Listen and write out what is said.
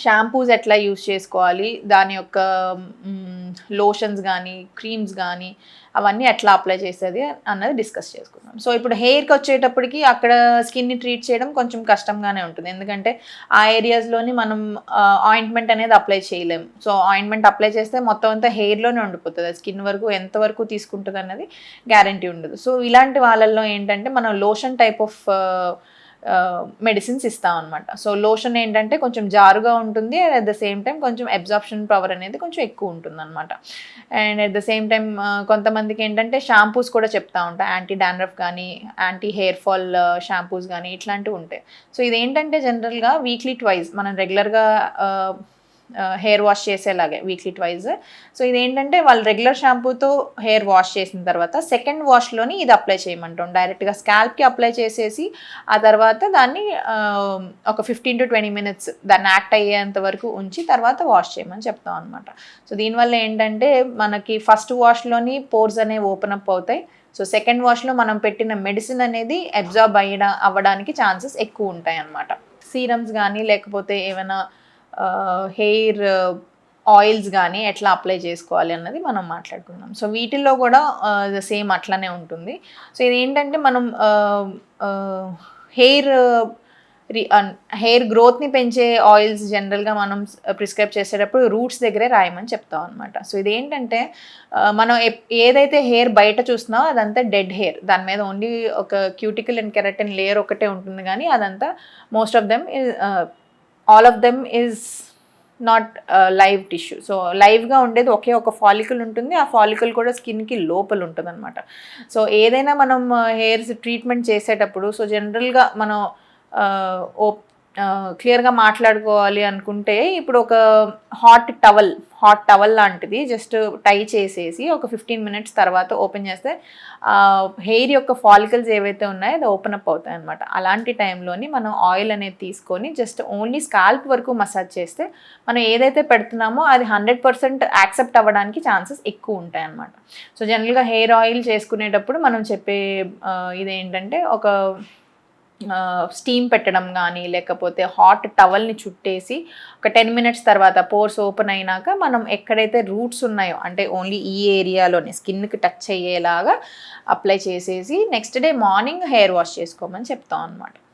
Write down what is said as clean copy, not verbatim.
Shampoos ఎట్లా use చేసుకోవాలి, దాని యొక్క లోషన్స్ కానీ క్రీమ్స్ కానీ అవన్నీ ఎట్లా అప్లై చేసేది అన్నది డిస్కస్ చేసుకుందాం. సో ఇప్పుడు హెయిర్కి వచ్చేటప్పటికి అక్కడ స్కిన్ని ట్రీట్ చేయడం కొంచెం కష్టంగానే ఉంటుంది, ఎందుకంటే ఆ ఏరియాస్లోని మనం ఆయింట్మెంట్ అనేది అప్లై చేయలేం. సో ఆయింట్మెంట్ అప్లై చేస్తే మొత్తం అంతా హెయిర్లోనే ఉండిపోతుంది, స్కిన్ వరకు ఎంతవరకు తీసుకుంటుంది అన్నది గ్యారంటీ ఉండదు. సో ఇలాంటి వాళ్ళల్లో ఏంటంటే మనం లోషన్ టైప్ ఆఫ్ మెడిసిన్స్ ఇస్తాం అనమాట. సో లోషన్ ఏంటంటే కొంచెం జారుగా ఉంటుంది, and at the same time కొంచెం అబ్జార్ప్షన్ పవర్ అనేది కొంచెం ఎక్కువ ఉంటుంది అనమాట. And at the same time కొంతమందికి ఏంటంటే షాంపూస్ కూడా చెప్తా ఉంటాయి, యాంటీ డాండ్రఫ్ కానీ యాంటీ హెయిర్ ఫాల్ షాంపూస్ కానీ ఇట్లాంటివి ఉంటాయి. సో ఇదేంటంటే జనరల్గా వీక్లీ ట్వైస్ మనం రెగ్యులర్గా హెయిర్ వాష్ చేసేలాగే వీక్లీ ట్వైస్. సో ఇదేంటంటే వాళ్ళు రెగ్యులర్ షాంపూతో హెయిర్ వాష్ చేసిన తర్వాత సెకండ్ వాష్లోని ఇది అప్లై చేయమంటాం. డైరెక్ట్గా స్కాల్ప్కి అప్లై చేసేసి ఆ తర్వాత దాన్ని ఒక 15 to 20 minutes దాన్ని యాక్ట్ అయ్యేంత వరకు ఉంచి తర్వాత వాష్ చేయమని చెప్తాం అనమాట. సో దీనివల్ల ఏంటంటే మనకి ఫస్ట్ వాష్లోని పోర్స్ అనేవి ఓపెన్ అప్ అవుతాయి. సో సెకండ్ వాష్లో మనం పెట్టిన మెడిసిన్ అనేది అబ్జార్బ్ అవ్వడానికి ఛాన్సెస్ ఎక్కువ ఉంటాయి అన్నమాట. సీరమ్స్ కానీ లేకపోతే ఏమైనా హెయిర్ ఆయిల్స్ కానీ ఎట్లా అప్లై చేసుకోవాలి అన్నది మనం మాట్లాడుకుందాం. సో వీటిల్లో కూడా సేమ్ అట్లానే ఉంటుంది. సో ఇదేంటంటే మనం హెయిర్ గ్రోత్ని పెంచే ఆయిల్స్ జనరల్గా మనం ప్రిస్క్రైబ్ చేసేటప్పుడు రూట్స్ దగ్గరే రాయమని చెప్తాం అనమాట. సో ఇదేంటంటే మనం ఏదైతే హెయిర్ బయట చూస్తున్నామో అదంతా డెడ్ హెయిర్, దాని మీద ఓన్లీ ఒక క్యూటికల్ అండ్ కెరటిన్ లేయర్ ఒకటే ఉంటుంది, కానీ అదంతా most of them all of them is not live tissue. So లైవ్గా ఉండేది ఒకే ఒక ఫాలికల్ ఉంటుంది, ఆ ఫాలికల్ కూడా స్కిన్కి లోపల ఉంటుంది అనమాట. సో ఏదైనా మనం హెయిర్స్ ట్రీట్మెంట్ చేసేటప్పుడు సో జనరల్గా మనం క్లియర్గా మాట్లాడుకోవాలి అనుకుంటే ఇప్పుడు ఒక హాట్ టవల్ లాంటిది జస్ట్ టై చేసేసి ఒక 15 minutes తర్వాత ఓపెన్ చేస్తే హెయిర్ యొక్క ఫాలికల్స్ ఏవైతే ఉన్నాయో అది ఓపెన్ అప్ అవుతాయి అనమాట. అలాంటి టైంలోని మనం ఆయిల్ అనేది తీసుకొని జస్ట్ ఓన్లీ స్కాల్ప్ వరకు మసాజ్ చేస్తే మనం ఏదైతే పెడుతున్నామో అది 100% యాక్సెప్ట్ అవ్వడానికి ఛాన్సెస్ ఎక్కువ ఉంటాయి అన్నమాట. సో జనరల్గా హెయిర్ ఆయిల్ చేసుకునేటప్పుడు మనం చెప్పే ఇదేంటంటే ఒక స్టీమ్ పెట్టడం కానీ లేకపోతే హాట్ టవల్ని చుట్టేసి ఒక 10 minutes తర్వాత పోర్స్ ఓపెన్ అయినాక మనం ఎక్కడైతే రూట్స్ ఉన్నాయో అంటే ఓన్లీ ఈ ఏరియాలోనే స్కిన్కి టచ్ అయ్యేలాగా అప్లై చేసేసి next day morning hair wash చేసుకోమని చెప్తాం అనమాట.